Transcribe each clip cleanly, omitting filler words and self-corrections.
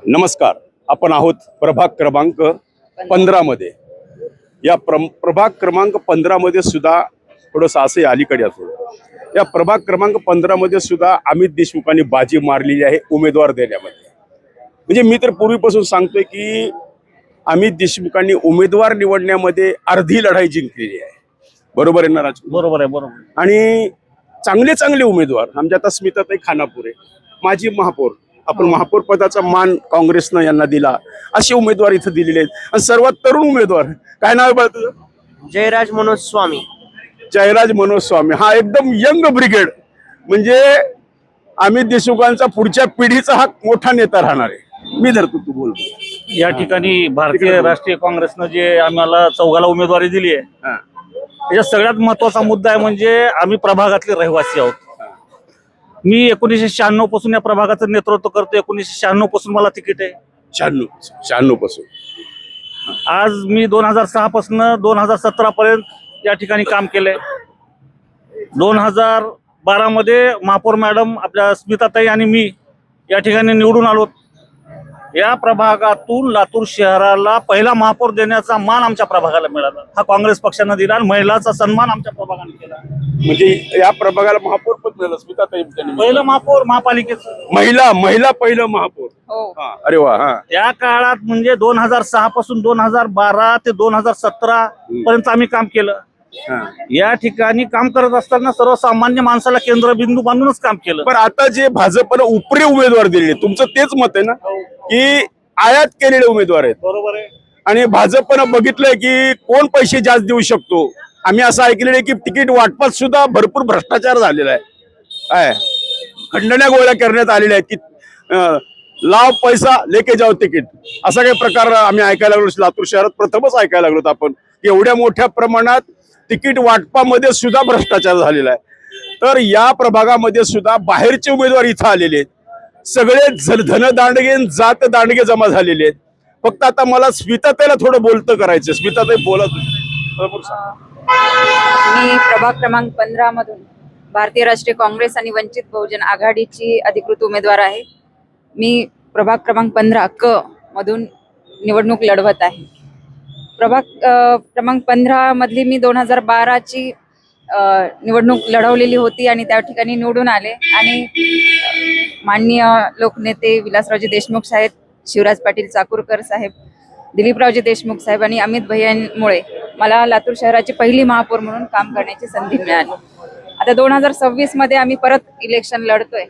नमस्कार. आपण आहोत प्रभाग क्रमांक 15 मध्ये. या प्रभाग क्रमांक 15 मध्ये सुद्धा थोडंसं असे अलीकडे असो, या प्रभाग क्रमांक 15 मध्ये सुद्धा अमित देशमुखांनी बाजी मारलेली आहे उमेदवार देण्यामध्ये. म्हणजे मी तर पूर्वीपासून सांगतोय की अमित देशमुखांनी उमेदवार निवडण्यामध्ये अर्धी लढाई जिंकलेली आहे. बरोबर आहे ना राज? बरोबर आहे, बरोबर. आणि चांगले चांगले उमेदवार, आमच्या आता स्मिताताई खानापुरे माजी महापौर, आपण महापौर पदाचा मान काँग्रेसनं यांना दिला, असे उमेदवार इथं दिलेले आहेत. आणि सर्वात तरुण उमेदवार, काय नाव आहे बाळ तुझं? जयराज मनोज स्वामी. जयराज मनोज स्वामी. हा एकदम यंग ब्रिगेड, म्हणजे अमित देशमुखांचा पुढच्या पिढीचा हा मोठा नेता राहणार आहे. मी धरतो, तू बोल. या ठिकाणी भारतीय राष्ट्रीय काँग्रेसनं जे आम्हाला चौघाला उमेदवारी दिली आहे, हा. त्याच्यात सगळ्यात महत्वाचा मुद्दा आहे म्हणजे आम्ही प्रभागातले रहिवासी आहोत. मी 1996 पासून या प्रभागाचं नेतृत्व करतो. 1996 पासून मला तिकीट आहे. 96 पासून. आज मी 2006 पासून 2017 पर्यंत या ठिकाणी काम केलंय. 2012 मध्ये महापौर मॅडम आपल्या स्मिताताई आणि मी या ठिकाणी निवडून आलो. या प्रभागातून लातूर शहराला पहिला महापौर देण्याचा मान आमच्या प्रभागाला मिळाला. हा काँग्रेस पक्षानं दिला आणि महिलाचा सन्मान आमच्या प्रभागाने केला. म्हणजे या प्रभागाला महापौर पद मिळालं स्मिताताई. पहिलं महापौर महापालिकेचं, महिला पहिलं महापौर. हा. अरे वा. हा. त्या काळात म्हणजे 2006 पासून 2012 ते 2017 पर्यंत आम्ही काम केलं. या ठिकाणी काम करत असताना सर्वसामान्य माणसाला केंद्रबिंदू बांधूनच काम केलं. पण आता जे भाजपनं उपरी उमेदवार दिले, तुमचं तेच मत आहे ना की आयात केलेले उमेदवार आहेत? बरोबर आहे. आणि भाजपनं बघितलंय की कोण पैसे जास्त देऊ शकतो. आम्ही असं ऐकलेलं आहे की तिकीट वाटपात सुद्धा भरपूर भ्रष्टाचार झालेला आहे. काय खंडण्या गोळ्या करण्यात आलेल्या आहेत की लाव पैसा लेके जाओ तिकीट, असा काही प्रकार आम्ही ऐकायला लागलो. लातूर शहरात प्रथमच ऐकायला लागलो आपण की एवढ्या मोठ्या प्रमाणात तिकीट वाटपामध्ये सुद्धा भ्रष्टाचार झालेला आहे. तर या प्रभागामध्ये सुद्धा बाहेरचे उमेदवार इथं आलेले आहेत. सगळे धनदांडगे जात दांडगे जमा झालेले आहेत. फक्त आता मला स्मिताताईला थोडं बोलतं करायचं. स्मिताताई बोला तुम्ही. मी प्रभाग क्रमांक 15 मधून भारतीय राष्ट्रीय काँग्रेस आणि वंचित बहुजन आघाडीची अधिकृत उमेदवार आहे. मी प्रभाग क्रमांक 15 क मधून निवडणूक लढवत आहे. प्रभाग क्रमांक 15 मधली मी 2012ची निवडणूक लढवलेली होती आणि त्या ठिकाणी निवडून आले. आणि माननीय लोकनेते विलासरावजी देशमुख साहेब, शिवराज पाटील चाकूरकर साहेब, दिलीपरावजी देशमुख साहेब आणि अमित भैयांमुळे मला लातूर शहराची पहिली महापौर म्हणून काम करण्याची संधी मिळाली. आता 2026 मध्ये आम्ही परत इलेक्शन लढतोय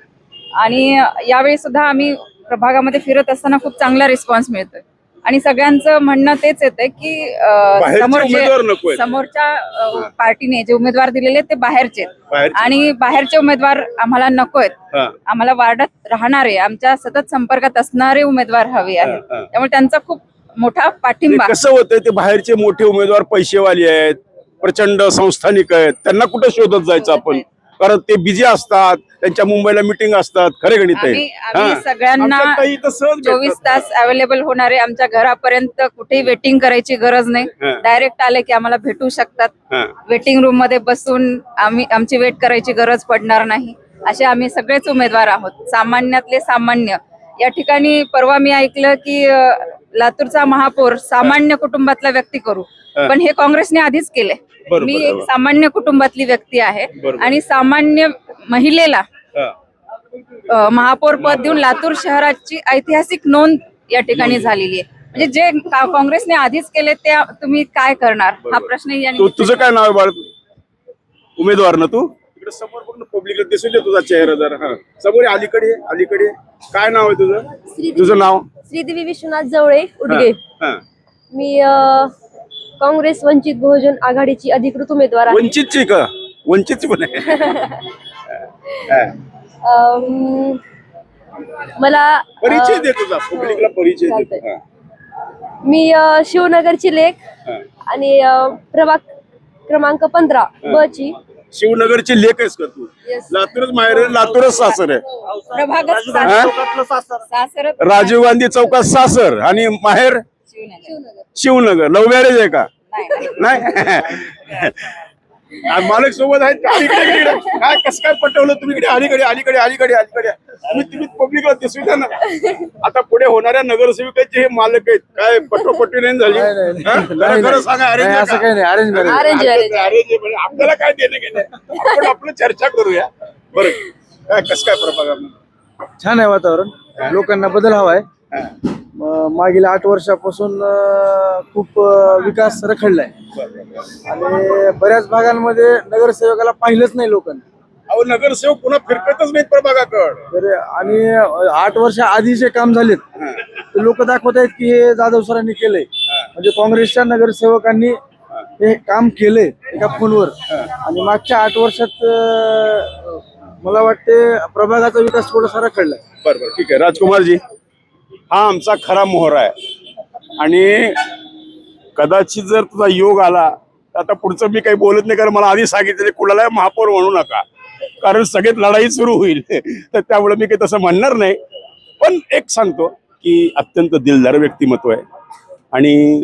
आणि यावेळी सुद्धा आम्ही प्रभागामध्ये फिरत असताना खूप चांगला रिस्पॉन्स मिळतोय. आणि सगळ्यांचं म्हणणं तेच येतंय की समोरच्या पार्टीने जे उमेदवार दिलेले ते बाहेरचे आणि बाहेरचे उमेदवार आम्हाला नकोयत. आम्हाला वार्डात राहणारे, आमच्या सतत संपर्कात असणारे उमेदवार हवे आहेत. त्यामुळे त्यांचा खूप मोठा पाठिंबा. कसं होतंय ते बाहेरचे मोठे उमेदवार पैसेवाले आहेत, प्रचंड संस्थानिक आहेत, त्यांना कुठं शोधत जायचं आपण? कारण ते बिझी असतात, त्यांच्या मुंबईला मीटिंग असतात. खरे गणित आहे. आम्ही सगळ्यांना 24 तास अवेलेबल होणारे, आमच्या घरापर्यंत कुठेही वेटिंग करायची गरज नाही. डायरेक्ट आले की आम्हाला भेटू शकतात. वेटिंग रूम मध्ये बसून आमची वेट करायची गरज पडणार नाही. असे आम्ही सगळेच उमेदवार आहोत, सामान्यातले सामान्य. या ठिकाणी परवा मी ऐकलं की लातूरचा महापौर सामान्य कुटुंबातला व्यक्ती करू, पण हे काँग्रेसने आधीच केले. मी एक सामान्य कुटुंबातली व्यक्ती आहे आणि सामान्य महिलेला महापौर पद देऊन लातूर शहराची ऐतिहासिक नोंद या ठिकाणी झालेली आहे. म्हणजे जे काँग्रेसने आधीच केले ते तुम्ही काय करणार, हा प्रश्न. तुझं काय नाव आहे बाळ? उमेदवार ना तू? इकडे समोर बघ ना, पब्लिकला दिसून दे तुझा चेहरा जरा. समोर अलीकडे काय नाव आहे तुझं? तुझं नाव? श्रीदेवी विश्वनाथ जवळे उडगे. मी काँग्रेस वंचित बहुजन आघाडीची अधिकृत उमेदवार आहे. वंचितची का? वंचितची पण आहे. मला परिचय दे तुझा, पब्लिकला परिचय दे. मी शिवनगरची लेख आणि प्रभाग क्रमांक 15 ब ची. शिवनगरची लेख आहेस का तू? लातूरच माहेर आहे, लातूरच सासर आहे. राजीव गांधी चौकात सासर आणि माहेर शिवनगर. लव्ह मॅरेज आहे का? नाही. मालक सोबत आहेत का? अलीकडे काय कसं काय पटवलं तुम्ही? इकडे अलीकडे तुम्ही पब्लिकला दिसू द्या ना. आता पुढे होणाऱ्या नगरसेविकाचे हे मालक आहेत, काय पटोपटी नाही झाली? हा? खरं सांगा, अरेंज असं काही नाही, अरेंज मॅरेज. Arrange. आपल्याला काय देणं घेणं? आपण आपलं चर्चा करूया. बरं, काय कसं काय प्रभाग? छान आहे वातावरण, लोकांना बदल हवाय. मागील 8 वर्षापासून खूप विकास रखडलाय आणि बऱ्याच भागांमध्ये नगरसेवकाला पाहिलंच नाही लोकांनी. अहो, नगरसेवक पुन्हा फिरकतच नाहीत प्रभागाकडे. तर आणि 8 वर्ष आधी जे काम झालेत ते लोक दाखवत आहेत की हे जाधव सरांनी केलंय. म्हणजे काँग्रेसच्या नगरसेवकांनी हे काम केलंय एका फोनवर. आणि मागच्या 8 वर्षात मला वाटते प्रभागाचा विकास थोडासा रखडलाय. बरोबर, ठीक आहे. राजकुमारजी, हा आमचा खरा मोहरा आहे आणि कदाचित जर तुझा योग आला तर आता पुढचं मी काही बोलत नाही, कारण मला आधी सांगितले कुणाला महापौर म्हणू नका, कारण सगळ्यात लढाई सुरू होईल. तर त्यामुळे मी काही तसं म्हणणार नाही. पण एक सांगतो की अत्यंत दिलदार व्यक्तिमत्व आहे आणि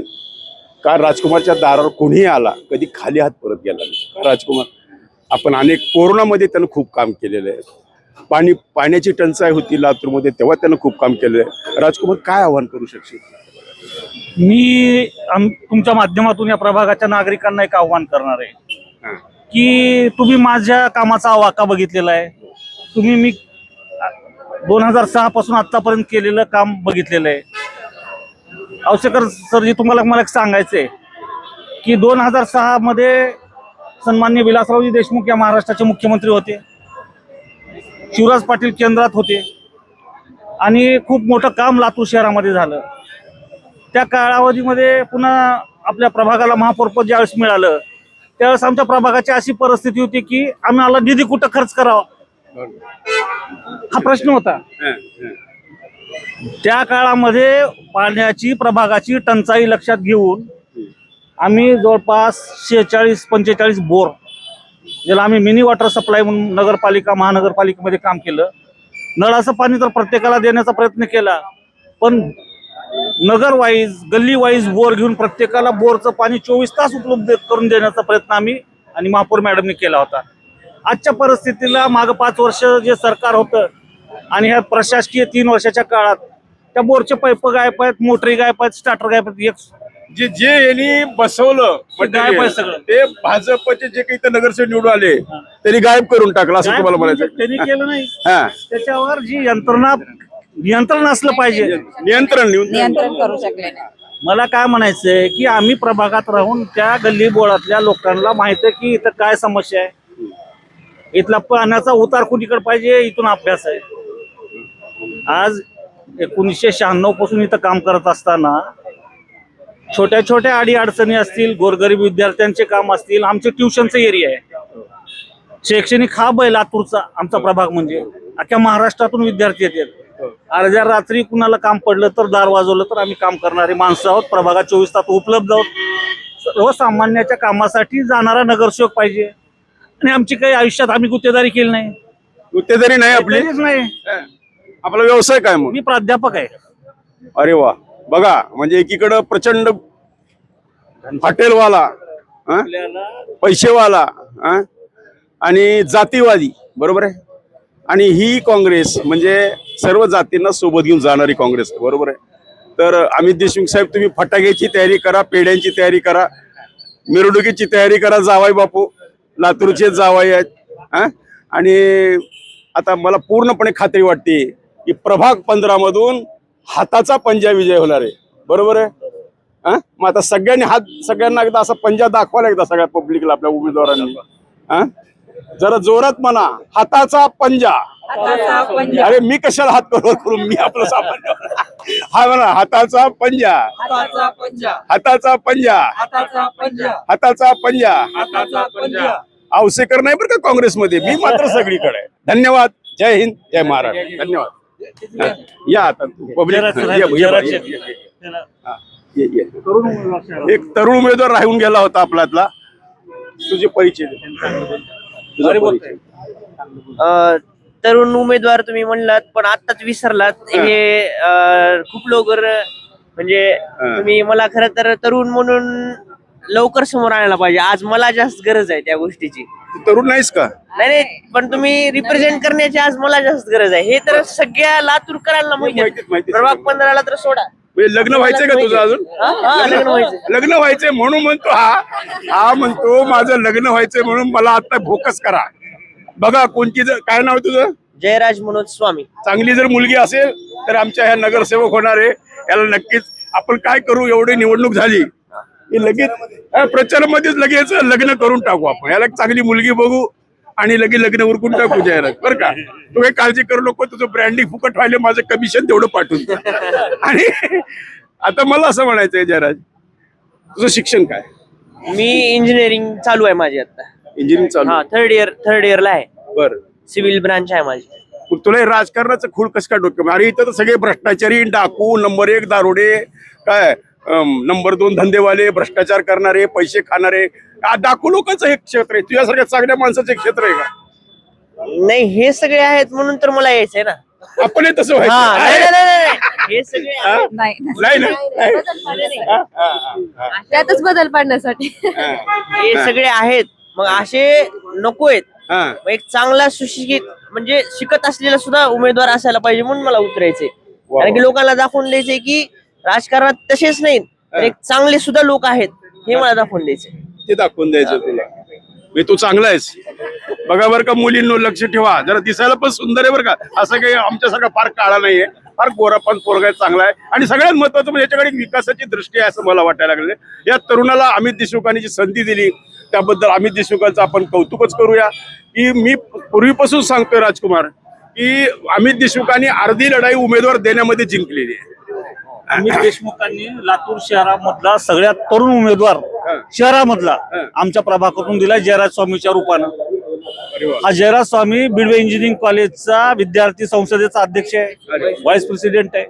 का राजकुमारच्या दारावर कोणीही आला कधी खाली हात परत गेला नाही. राजकुमार, आपण अनेक कोरोनामध्ये त्यानं खूप काम केलेलं आहे. पाण्याची टंचाई होती लातूरमध्ये, तेव्हा त्यानं खूप काम केलेलं आहे. राजकुमार, काय आव्हान करू शकशील? मी तुमच्या माध्यमातून या प्रभागाच्या नागरिकांना एक आव्हान करणार आहे की तुम्ही माझ्या कामाचा आवाका बघितलेला आहे. तुम्ही मी 2006 पासून आतापर्यंत केलेलं काम बघितलेलं आहे. औसेकर सरजी, तुम्हाला मला एक सांगायचंय की 2006 मध्ये सन्माननीय विलासरावजी देशमुख या महाराष्ट्राचे मुख्यमंत्री होते. शिवराज पाटील केंद्रात होते आणि खूप मोठं काम लातूर शहरामध्ये झालं. त्या कालावधीमध्ये पुन्हा आपल्या प्रभागाला महापौरपद ज्यावेळेस मिळालं त्यावेळेस आमच्या प्रभागाची अशी परिस्थिती होती की आम्हाला निधी कुठं खर्च करावा हा प्रश्न होता. त्या काळामध्ये पाण्याची प्रभागाची टंचाई लक्षात घेऊन आम्ही जवळपास 46-45 बोर, ज्याला आम्ही मिनी वॉटर सप्लाय म्हणून नगरपालिका महानगरपालिकेमध्ये काम केलं. नळाचं पाणी तर प्रत्येकाला देण्याचा प्रयत्न केला, पण नगर वाईज गल्ली वाईज बोर घेऊन प्रत्येकाला बोरचं पाणी 24 तास उपलब्ध करून देण्याचा प्रयत्न आम्ही आणि महापौर मॅडमने केला होता. आजच्या परिस्थितीला मागं 5 वर्ष जे सरकार होतं आणि ह्या प्रशासकीय 3 वर्षाच्या काळात त्या बोरचे पाईप गायब आहेत, मोटरी गायब आहेत, स्टार्टर गायब आहेत. जे यांनी बसवलं गायब आहे सगळं. ते भाजपचे जे काही इथं नगरसेवक निवडून आले त्यांनी गायब करून टाकलं, असं तुम्हाला म्हणायचं? त्यांनी केलं नाही. हा, त्याच्यावर जी नियंत्रण असलं पाहिजे, नियंत्रण करू शकले नाही. मला काय म्हणायचंय की आम्ही प्रभागात राहून त्या गल्ली बोळातल्या लोकांना माहित आहे की इथं काय समस्या आहे, इथला पाण्याचा उतार कुणीकडे पाहिजे, इथून अभ्यास आहे. आज 1996 पासून इथं काम करत असताना छोट्या छोट्या अडी अडचणी असतील, गोरगरीब विद्यार्थ्यांचे काम असतील, आमचे ट्युशनचं एरिया आहे, शैक्षणिक हब आहे लातूरचा आमचा प्रभाग. म्हणजे अख्ख्या महाराष्ट्रातून विद्यार्थी येतात. अर्ध्या रात्री कुणाला काम पडलं तर दार वाजवलं तर आम्ही काम करणारे माणसं आहोत. प्रभागात 24 तास उपलब्ध आहोत. सर्वसामान्याच्या कामासाठी जाणारा नगरसेवक पाहिजे. आणि आमची काही आयुष्यात आम्ही गुत्तेदारी केली नाही. गुत्तेदारी नाही आपली? नाही. आपला व्यवसाय काय मग? मी प्राध्यापक आहे. अरे वा, बघा, म्हणजे एकीकडं प्रचंड हॉटेलवाला, पैसेवाला आणि जातीवादी, बरोबर आहे. आणि ही काँग्रेस म्हणजे सर्व जातींना सोबत घेऊन जाणारी काँग्रेस, बरोबर आहे. तर अमित देशमुख साहेब, तुम्ही फटाक्याची तयारी करा, पेढ्यांची तयारी करा, मिरवणुकीची तयारी करा. जावाई बापू लातूरचे जावाई आहेत. आणि आता मला पूर्णपणे खात्री वाटते की प्रभाग 15 मधून हाताचा पंजा विजय होणार आहे, बरोबर आहे. मग आता सगळ्यांना एकदा असा पंजा दाखवायला एकदा सगळ्या पब्लिकला, आपल्या उमेदवारांनी जरा जोरात म्हणा, हाताचा पंजा. अरे मी कशाला हात करू, मी आपलं सामान्य. हा म्हणा, हाताचा पंजा, हाताचा पंजा, हाताचा पंजा. औसेकर नाही बरं का काँग्रेसमध्ये, मी मात्र सगळीकडे आहे. धन्यवाद. जय हिंद, जय महाराष्ट्र. धन्यवाद. या आता पब्लिक, एक तरुण उमेदवार राहून गेला होता आपल्यातला. तुझे परिचय? तरुण उमेदवार तुम्ही म्हणलात, पण आताच विसरलात. हे खूप लवकर म्हणजे तुम्ही मला खरं तर तरुण म्हणून लवकर समोर आणायला पाहिजे. आज मला जास्त गरज आहे त्या गोष्टीची. तू तरुण नाहीस का? नाही, पण तुम्ही रिप्रेझेंट करण्याची आज मला जास्त गरज आहे. हे तर सगळ्या लातूरकरांना माहिती. प्रभाग 15ला तर सोडा. म्हणजे लग्न व्हायचंय का तुझं अजून? लग्न व्हायचं. लग्न व्हायचंय म्हणून म्हणतो हा म्हणतो माझं लग्न व्हायचंय म्हणून मला आता फोकस करा. बघा कोणती काय नाव आहे तुझं? जयराज मनोज स्वामी. चांगली जर मुलगी असेल तर आमच्या ह्या नगरसेवक होणार आहे. याला नक्कीच आपण काय करू, एवढी निवडणूक झाली की लगेच प्रचारामध्येच लगेच लग्न करून टाकू आपण. याला एक चांगली मुलगी बघू आणि लगेच लग्न उरकून टाकू जाहिरात. बरं का, तू काही काळजी करू नको. तुझं ब्रँडिंग फुकट व्हायला माझं कमिशन तेवढं पाठवून दे. आणि आता मला असं म्हणायचंय जयराज, तुझं शिक्षण काय? मी इंजिनिअरिंग चालू आहे माझी आता. इंजिनिअरिंग चालू? थर्ड इयरला आहे. बरं, सिव्हिल ब्रांच आहे माझी. मग तुला हे राजकारणाचं खूळ कसं काय डोक्यात? अरे इथं तर सगळे भ्रष्टाचारी, डाकू, नंबर 1 दारोडे, काय नंबर 2 धंदेवाले, भ्रष्टाचार करणारे, पैसे खाणारे, डाकू लोकांचं हे क्षेत्र आहे. तुझ्यासारख्या चांगल्या माणसाचं एक क्षेत्र आहे का? नाही, हे सगळे आहेत म्हणून तर मला यायचंय ना. आपण हे तसं नाही, व्हायचं? नाही, हे सगळे आहेत. नाही नाही ना? त्यातच बदल पाडण्यासाठी. हे सगळे आहेत. मग असे नको आहेत. मग एक चांगला सुशिक्षित म्हणजे शिकत असलेला सुद्धा उमेदवार असायला पाहिजे म्हणून मला उतरायचंय. कारण की लोकांना दाखवून द्यायचंय की राजकारणात तसेच नाहीत तर एक चांगले सुद्धा लोक आहेत हे मला दाखवून द्यायचंय. ते दाखवून द्यायचं तुला. मी तू चांगला आहेस. बघा बरं का मुलींनो, लक्ष ठेवा. जरा दिसायला पण सुंदर आहे बरं का. असं काही आमच्यासारखा फार काळा नाहीये, फार गोरा पण पोरगा चांगला आहे. आणि सगळ्यात महत्वाचं म्हणजे याच्याकडे विकासाची दृष्टी आहे असं मला वाटायला लागले. या तरुणाला अमित देशमुखांनी जी संधी दिली त्याबद्दल अमित देशमुखांचं आपण कौतुकच करूया. की मी पूर्वीपासून सांगतोय राजकुमार की अमित देशमुखांनी अर्धी लढाई उमेदवार देण्यामध्ये जिंकलेली आहे. अमित देशमुखांनी लातूर शहरामधला सगळ्यात तरुण उमेदवार शहरामधला आमच्या प्रभागातून दिला जयराज स्वामीच्या रूपानं. हा जयराज स्वामी बिडवे इंजिनिअरिंग कॉलेजचा विद्यार्थी संसदेचा अध्यक्ष आहे, व्हाईस प्रेसिडेंट आहे.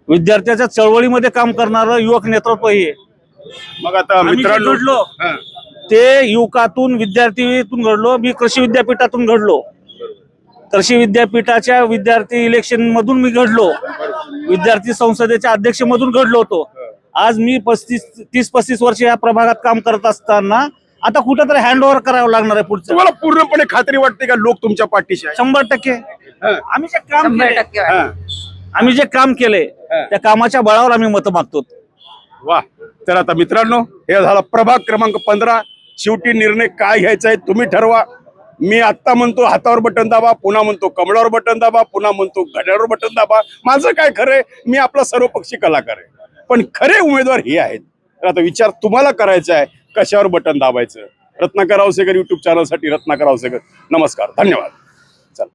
विद्यार्थ्याच्या चळवळीमध्ये काम करणारं युवक नेतृत्व हे. मग आता आम्ही जे मित्रांनो, घडलो ते युवकातून विद्यार्थीतून घडलो. मी कृषी विद्यापीठातून घडलो. कृषी विद्यापीठाच्या विद्यार्थी इलेक्शन मधून मी घडलो. विद्यार्थी संसदेच्या अध्यक्ष मधून घडलो होतो. आज मी 30-35 वर्ष या प्रभागात काम करत असताना आता कुठेतरी हँड ओव्हर करावं लागणार आहे पुढचं. तुम्हाला पूर्णपणे खात्री वाटते का लोक तुमच्या पाठीशी आहे? 100%. आम्ही जे काम 100% हा. आम्ही जे काम केले त्या कामाच्या बळावर आम्ही मतं मागतो. वा. तर आता मित्रांनो, हे झाला प्रभाग क्रमांक 15. शेवटी निर्णय काय घ्यायचा आहे तुम्ही ठरवा. मी आत्ता म्हणतो हातावर बटन दाबा, पुन्हा म्हणतो कमळावर बटन दाबा, पुन्हा म्हणतो घड्याळावर बटन दाबा. माझं काय खरंय, मी आपला सर्वपक्षी कलाकार आहे. पण खरे उमेदवार हे आहेत. तर आता विचार तुम्हाला करायचा आहे कशावर बटन दाबायचं. रत्नाकर औसेकर युट्यूब चॅनलसाठी रत्नाकर औसेकर. नमस्कार, धन्यवाद.